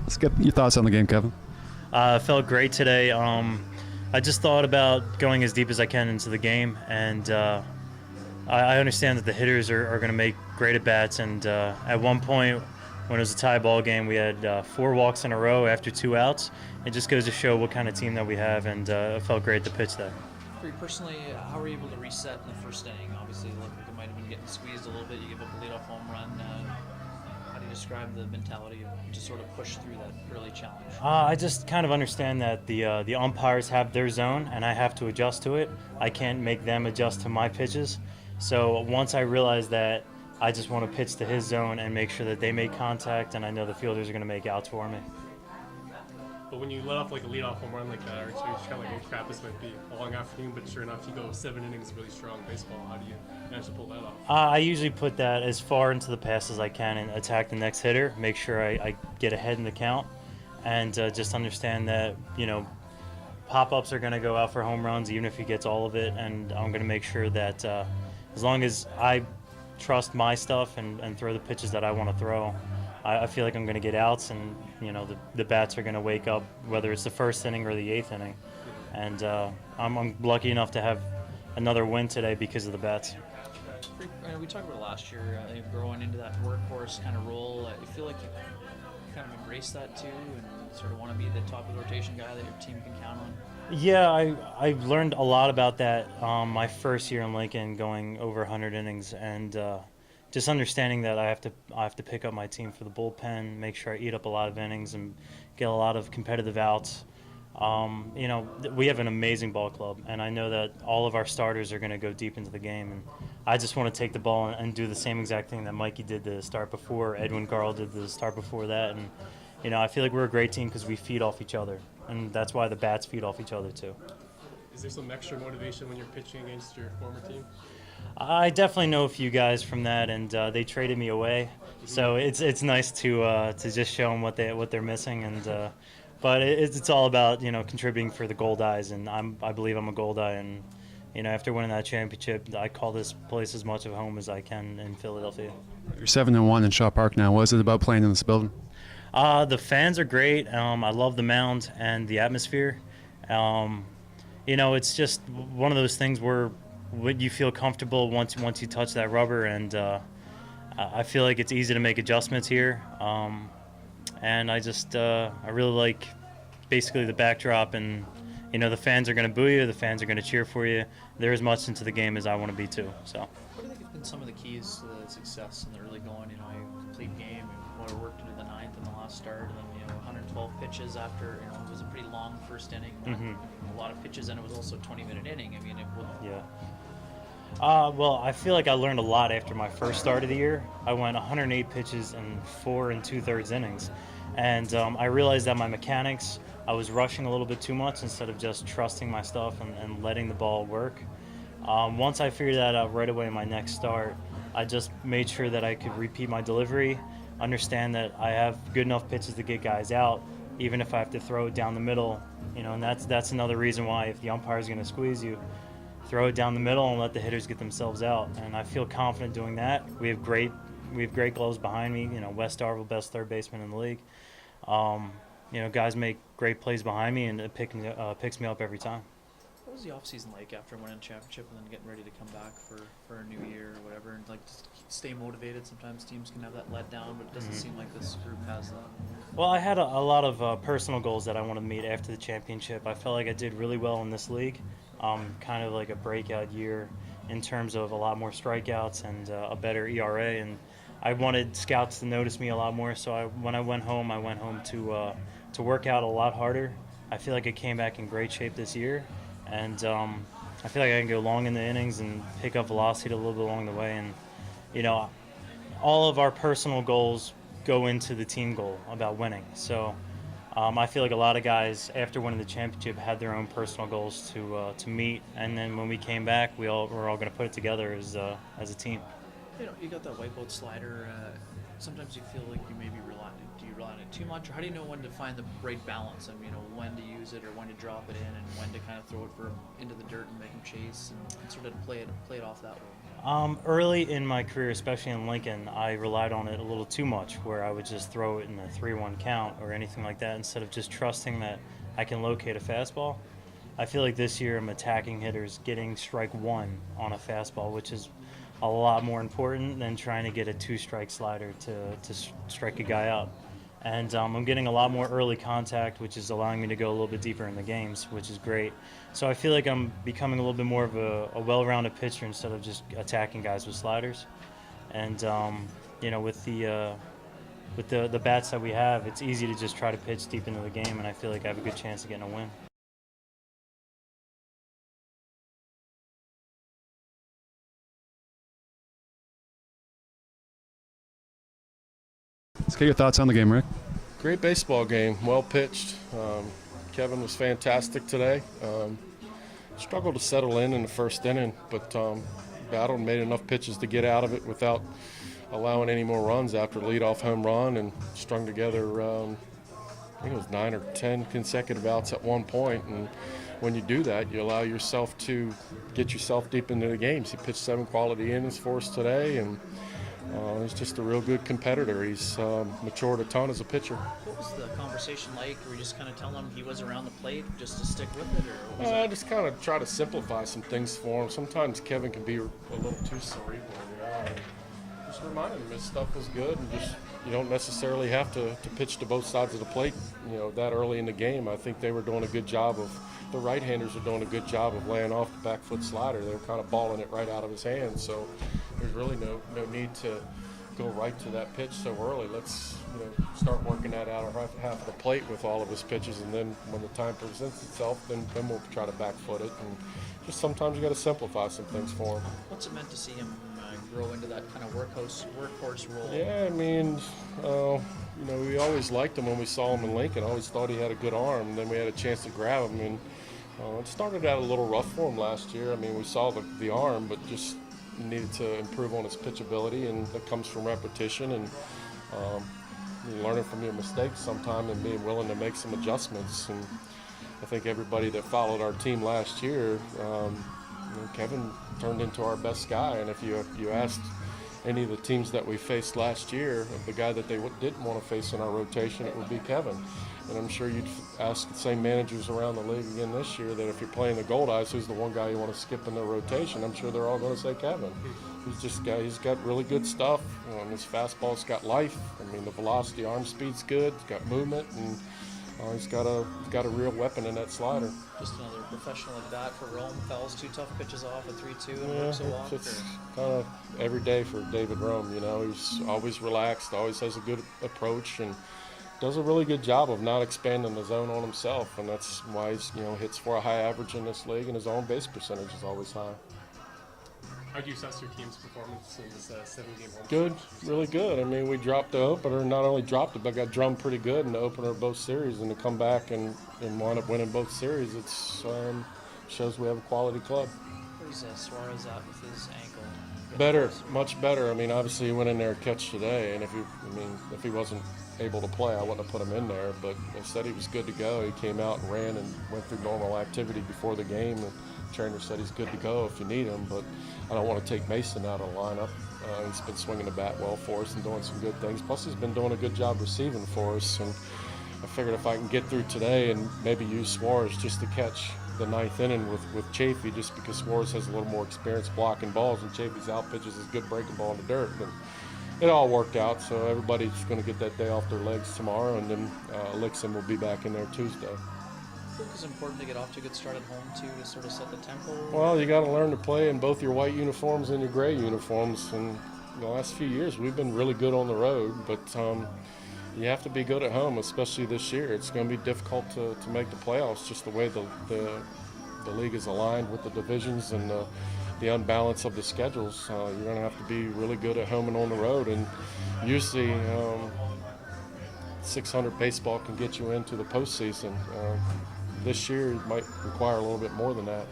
Let's get your thoughts on the game, Kevin. Felt great today. I just thought about going as deep as I can into the game, and I understand that the hitters are going to make great at-bats, and at one point when it was a tie ball game, we had 4 walks in a row after 2 outs. It just goes to show what kind of team that we have, and it felt great to pitch that. For you personally, how were you able to reset in the first inning? Obviously, it looked like it might have been getting squeezed a little bit. You gave up a leadoff home run. How do you describe the mentality of to sort of push through that early challenge? I just kind of understand that the umpires have their zone, and I have to adjust to it. I can't make them adjust to my pitches. So once I realize that, I just want to pitch to his zone and make sure that they make contact, and I know the fielders are going to make outs for me. But when you let off like a leadoff home run like that, so you're kind of like, oh crap, this might be a long afternoon, but sure enough, you go 7 innings of really strong baseball. How do you manage to pull that off? I usually put that as far into the pass as I can and attack the next hitter, make sure I get ahead in the count, and just understand that, pop-ups are going to go out for home runs, even if he gets all of it, and I'm going to make sure that as long as I trust my stuff and throw the pitches that I want to throw, I feel like I'm going to get outs, and the bats are going to wake up, whether it's the first inning or the 8th inning. And I'm lucky enough to have another win today because of the bats. We talked about it last year, growing into that workhorse kind of role. You feel like you kind of embrace that too, and sort of want to be the top of the rotation guy that your team can count on? Yeah, I learned a lot about that my first year in Lincoln, going over 100 innings, and just understanding that I have to pick up my team for the bullpen, make sure I eat up a lot of innings and get a lot of competitive outs. We have an amazing ball club, and I know that all of our starters are going to go deep into the game, and I just want to take the ball and do the same exact thing that Mikey did to start before, Edwin Garl did to start before that, and I feel like we're a great team because we feed off each other, and that's why the bats feed off each other too. Is there some extra motivation when you're pitching against your former team? I definitely know a few guys from that, and they traded me away, so it's nice to just show them what they're missing, and but it's all about contributing for the Goldeyes, and I believe I'm a Goldeye, and after winning that championship, I call this place as much of home as I can in Philadelphia. You're 7-1 in Shaw Park now. What is it about playing in this building? The fans are great. I love the mound and the atmosphere. It's just one of those things where you feel comfortable once you touch that rubber, and I feel like it's easy to make adjustments here. And I really like basically the backdrop, and the fans are going to boo you, the fans are going to cheer for you. They're as much into the game as I want to be too. So. What do you think have been some of the keys to the success in the early going? You complete game, you worked into the 9th in the last start, and then 112 pitches after. It was a pretty long first inning, a lot of pitches, and it was also a 20-minute inning. Yeah. Well, I feel like I learned a lot after my first start of the year. I went 108 pitches in 4 2/3 innings, and I realized that my mechanics, I was rushing a little bit too much instead of just trusting my stuff and letting the ball work. Once I figured that out right away in my next start, I just made sure that I could repeat my delivery, understand that I have good enough pitches to get guys out, even if I have to throw it down the middle. And that's another reason why, if the umpire is going to squeeze you, throw it down the middle and let the hitters get themselves out. And I feel confident doing that. We have great gloves behind me. Wes Darville, best third baseman in the league. Guys make great plays behind me, and it picks me up every time. What was the offseason like after winning a championship and then getting ready to come back for a new year or whatever, and just stay motivated? Sometimes teams can have that letdown, but it doesn't seem like this group has that. Well, I had a lot of personal goals that I wanted to meet after the championship. I felt like I did really well in this league, kind of like a breakout year in terms of a lot more strikeouts and a better ERA, and I wanted scouts to notice me a lot more. So when I went home to work out a lot harder. I feel like I came back in great shape this year, and I feel like I can go long in the innings and pick up velocity a little bit along the way. And all of our personal goals go into the team goal about winning. So I feel like a lot of guys after winning the championship had their own personal goals to meet, and then when we came back, we're all going to put it together as a team. You got that wipeout slider. Sometimes you feel like you maybe do you rely on it too much, or how do you know when to find the right balance? When to use it or when to drop it in, and when to kind of throw it into the dirt and make them chase and sort of play it off that way? Early in my career, especially in Lincoln, I relied on it a little too much, where I would just throw it in a 3-1 count or anything like that instead of just trusting that I can locate a fastball. I feel like this year I'm attacking hitters getting strike one on a fastball, which is a lot more important than trying to get a two-strike slider to strike a guy out. And I'm getting a lot more early contact, which is allowing me to go a little bit deeper in the games, which is great. So I feel like I'm becoming a little bit more of a well-rounded pitcher instead of just attacking guys with sliders. And with the bats that we have, it's easy to just try to pitch deep into the game, and I feel like I have a good chance of getting a win. Let's get your thoughts on the game, Rick. Great baseball game, well pitched. Kevin was fantastic today. Struggled to settle in the first inning, but battled and made enough pitches to get out of it without allowing any more runs after leadoff home run, and strung together, I think it was 9 or 10 consecutive outs at one point. And when you do that, you allow yourself to get yourself deep into the games. He pitched 7 quality innings for us today, and he's just a real good competitor. He's matured a ton as a pitcher. What was the conversation like? Were you just kind of telling him he was around the plate just to stick with it, or what was I that? just kind of try to simplify some things for him. Sometimes Kevin can be a little too cerebral. Just reminding him his stuff was good, and just you don't necessarily have to pitch to both sides of the plate, that early in the game. I think they were doing a good job of, the right-handers are doing a good job of laying off the back foot slider. They were kind of balling it right out of his hands, so there's really no need to go right to that pitch so early. Let's start working that out of half of the plate with all of his pitches, and then when the time presents itself, then we'll try to back foot it. And just sometimes you got to simplify some things for him. What's it meant to see him grow into that kind of workhorse role? Yeah, I mean, we always liked him when we saw him in Lincoln. I always thought he had a good arm, and then we had a chance to grab him. And it started out a little rough for him last year. I mean, we saw the arm, but just needed to improve on his pitchability, and that comes from repetition and learning from your mistakes sometime and being willing to make some adjustments. And I think everybody that followed our team last year, Kevin turned into our best guy. And if you asked any of the teams that we faced last year, the guy that they didn't want to face in our rotation, it would be Kevin. And I'm sure you'd ask the same managers around the league again this year that if you're playing the Goldeyes, who's the one guy you want to skip in their rotation, I'm sure they're all going to say Kevin. He's got really good stuff. His fastball's got life. I mean, the velocity, arm speed's good. He's got movement, and he's got a real weapon in that slider. Just another professional at bat for Rome. Fouls 2 tough pitches off at 3-2 and works a walk. It's kind of every day for David Rome. He's always relaxed, always has a good approach, and does a really good job of not expanding the zone on himself. And that's why he's hits for a high average in this league, and his on base percentage is always high. How do you assess your team's performance in this 7-game home? Good, really good. I mean, we dropped the opener. Not only dropped it, but got drummed pretty good in the opener of both series. And to come back and wind up winning both series, it shows we have a quality club. Where's Suarez at with his ankle? Better, much better. I mean, obviously he went in there and catch today, and if he wasn't able to play, I wouldn't have put him in there. But instead, he was good to go. He came out and ran and went through normal activity before the game. The trainer said he's good to go if you need him, but I don't want to take Mason out of the lineup. He's been swinging the bat well for us and doing some good things. Plus, he's been doing a good job receiving for us. And I figured if I can get through today and maybe use Suarez just to catch the 9th inning with Chafee, just because Suarez has a little more experience blocking balls, and Chafee's out pitches his good breaking ball in the dirt. And it all worked out, so everybody's going to get that day off their legs tomorrow, and then Elixon will be back in there Tuesday. I think it's important to get off to a good start at home, too, to sort of set the tempo. Well, you got to learn to play in both your white uniforms and your gray uniforms. And the last few years, we've been really good on the road, but you have to be good at home, especially this year. It's going to be difficult to make the playoffs, just the way the league is aligned with the divisions and the unbalance of the schedules. You're going to have to be really good at home and on the road. And usually 600 baseball can get you into the postseason. This year it might require a little bit more than that.